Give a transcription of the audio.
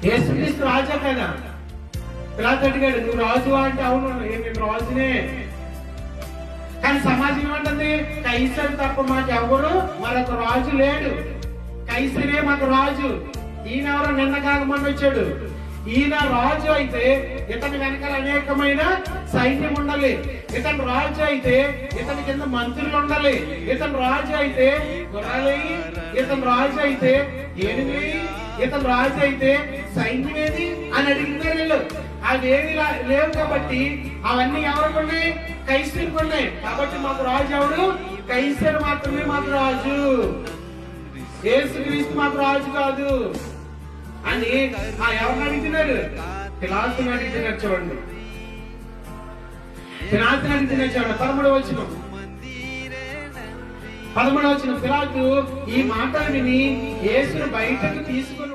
యేసుక్రీస్తు రాజా కదా. పిలాతు అడిగాడు, నువ్వు రాజు అంటే అవును నేను రాజునే. కానీ సమాజం ఏమంటుంది, కైసరు తప్ప మాకు ఎవరు మరొక రాజు లేడు, కైసరే మాకు రాజు. ఈయన ఎవరో నిన్న కాకమని వచ్చాడు. ఈయన రాజు అయితే ఇతని వెనకాల అనేకమైన సైన్యం ఉండాలి. ఇతను రాజు అయితే ఇతని కింద మంత్రులు ఉండాలి. ఇతను రాజు అయితే గుర్రాలు, ఇతను రాజు అయితే ఏనుగులు, ఇతను రాజు అయితే సైన్యం ఏది అని అడిగినారు వీళ్ళు. అవేవి లేవు కాబట్టి అవన్నీ ఎవరికి ఉన్నాయి, కైసరికి ఉన్నాయి. కాబట్టి మాకు రాజు ఎవరు, కైసరు మాత్రమే మాకు రాజు, యేసుక్రీస్తు మాకు రాజు కాదు అని ఎవరిని అడుగుతున్నారు, పిలాతుని అడుగుతున్నారు. చూడండి, పిలాతుని అడుగుతున్నారు. చూడండి 13వ వచనం. పిలాతు ఈ మాటలు విని యేసును బయటకు తీసుకుని